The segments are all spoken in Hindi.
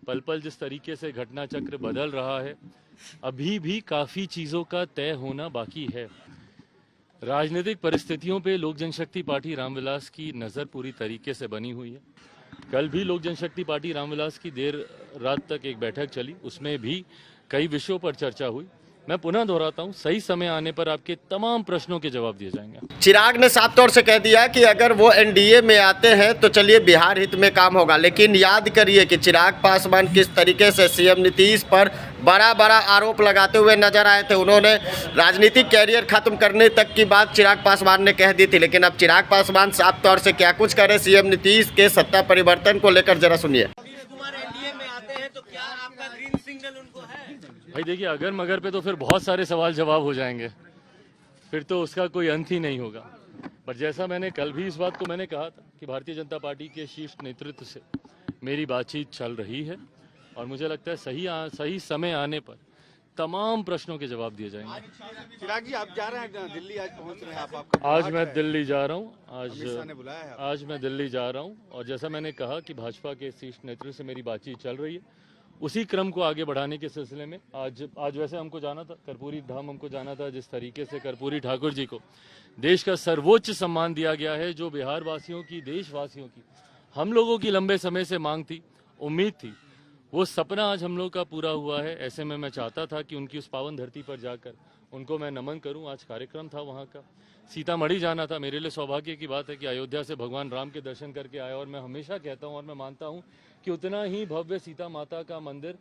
पल पल जिस तरीके से घटना चक्र बदल रहा है, अभी भी काफ़ी चीज़ों का तय होना बाकी है। राजनीतिक परिस्थितियों पे लोक जनशक्ति पार्टी रामविलास की नज़र पूरी तरीके से बनी हुई है। कल भी लोक जनशक्ति पार्टी रामविलास की देर रात तक एक बैठक चली, उसमें भी कई विषयों पर चर्चा हुई। मैं पुनः दोहराता हूं, सही समय आने पर आपके तमाम प्रश्नों के जवाब दिए जाएंगे। चिराग ने साफ तौर से कह दिया कि अगर वो एनडीए में आते हैं तो चलिए बिहार हित में काम होगा, लेकिन याद करिए कि चिराग पासवान किस तरीके से सीएम नीतीश पर बड़ा बड़ा आरोप लगाते हुए नजर आए थे। उन्होंने राजनीतिक कैरियर खत्म करने तक की बात चिराग पासवान ने कह दी थी, लेकिन अब चिराग पासवान साफ तौर से क्या कुछ करे सीएम नीतीश के सत्ता परिवर्तन को लेकर, जरा सुनिए। भाई देखिए, अगर मगर पे तो फिर बहुत सारे सवाल जवाब हो जाएंगे, फिर तो उसका कोई अंत ही नहीं होगा। पर जैसा मैंने कल भी इस बात को मैंने कहा था कि भारतीय जनता पार्टी के शीर्ष नेतृत्व से मेरी बातचीत चल रही है और मुझे लगता है सही समय आने पर तमाम प्रश्नों के जवाब दिए जाएंगे। चिराग जी, आप जा रहे हैं दिल्ली, आज पहुंच रहे हैं आप? आज मैं दिल्ली जा रहा हूँ, आज आज मैं दिल्ली जा रहा हूँ और जैसा मैंने कहा कि भाजपा के शीर्ष नेतृत्व से मेरी बातचीत चल रही है, उसी क्रम को आगे बढ़ाने के सिलसिले में आज वैसे हमको जाना था, कर्पूरी धाम हमको जाना था। जिस तरीके से कर्पूरी ठाकुर जी को देश का सर्वोच्च सम्मान दिया गया है, जो बिहार वासियों की, देशवासियों की, हम लोगों की लंबे समय से मांग थी, उम्मीद थी, वो सपना आज हम लोग का पूरा हुआ है। ऐसे में मैं चाहता था कि उनकी उस पावन धरती पर जाकर उनको मैं नमन करूं। आज कार्यक्रम था वहां का, सीतामढ़ी जाना था। मेरे लिए सौभाग्य की बात है कि अयोध्या से भगवान राम के दर्शन करके आया और मैं हमेशा कहता हूं और मैं मानता हूं कि उतना ही भव्य सीता माता का मंदिर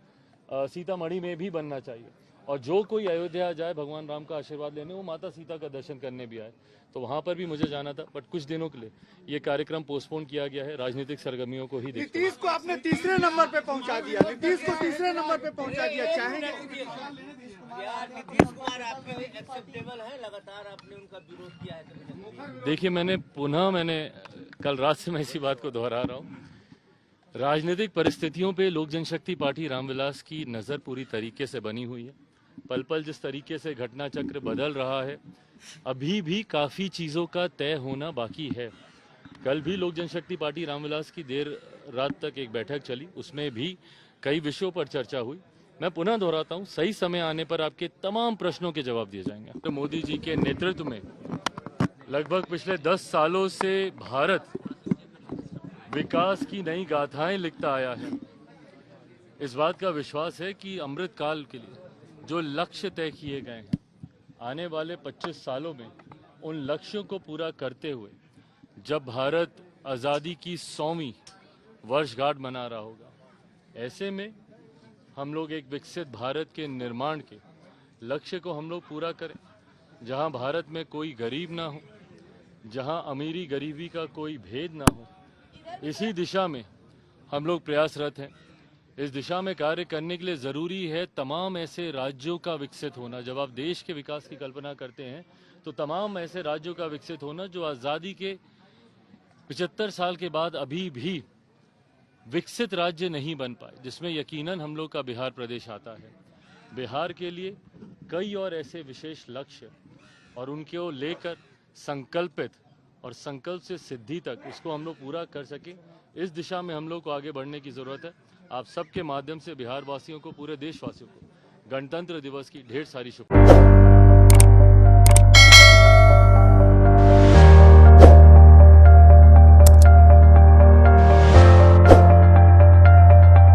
सीतामढ़ी में भी बनना चाहिए और जो कोई अयोध्या जाए भगवान राम का आशीर्वाद लेने, वो माता सीता का दर्शन करने भी आए। तो वहां पर भी मुझे जाना था, बट कुछ दिनों के लिए ये कार्यक्रम पोस्टपोन किया गया है, राजनीतिक सरगर्मियों को ही देखते। नीतीश को आपने तीसरे नंबर पे पहुंचा दिया, नीतीश को तीसरे नंबर पे पहुंचा दिया, चाहेंगे? नीतीश कुमार आपके एक्सेप्टेबल है? लगातार आपने उनका विरोध किया है। देखिए, मैंने कल रात से मैं इसी बात को दोहरा रहा हूँ। राजनीतिक परिस्थितियों पे लोक जनशक्ति पार्टी रामविलास की नज़र पूरी तरीके से बनी हुई है। पल पल जिस तरीके से घटना चक्र बदल रहा है, अभी भी काफ़ी चीज़ों का तय होना बाकी है। कल भी लोक जनशक्ति पार्टी रामविलास की देर रात तक एक बैठक चली, उसमें भी कई विषयों पर चर्चा हुई। मैं पुनः दोहराता हूँ, सही समय आने पर आपके तमाम प्रश्नों के जवाब दिए जाएंगे। तो मोदी जी के नेतृत्व में लगभग पिछले 10 सालों से भारत विकास की नई गाथाएं लिखता आया है। इस बात का विश्वास है कि अमृत काल के लिए जो लक्ष्य तय किए गए हैं, आने वाले 25 सालों में उन लक्ष्यों को पूरा करते हुए जब भारत आज़ादी की 100वीं वर्षगांठ मना रहा होगा, ऐसे में हम लोग एक विकसित भारत के निर्माण के लक्ष्य को हम लोग पूरा करें, जहां भारत में कोई गरीब ना हो, जहां अमीरी गरीबी का कोई भेद ना हो। इसी दिशा में हम लोग प्रयासरत हैं। इस दिशा में कार्य करने के लिए ज़रूरी है तमाम ऐसे राज्यों का विकसित होना। जब आप देश के विकास की कल्पना करते हैं तो तमाम ऐसे राज्यों का विकसित होना जो आज़ादी के 75 साल के बाद अभी भी विकसित राज्य नहीं बन पाए, जिसमें यकीनन हम लोग का बिहार प्रदेश आता है। बिहार के लिए कई और ऐसे विशेष लक्ष्य और उनको लेकर संकल्पित और संकल्प से सिद्धि तक उसको हम लोग पूरा कर सकें, इस दिशा में हम लोग को आगे बढ़ने की ज़रूरत है। आप सबके माध्यम से बिहार वासियों को, पूरे देशवासियों को गणतंत्र दिवस की ढेर सारी शुभकामनाएं।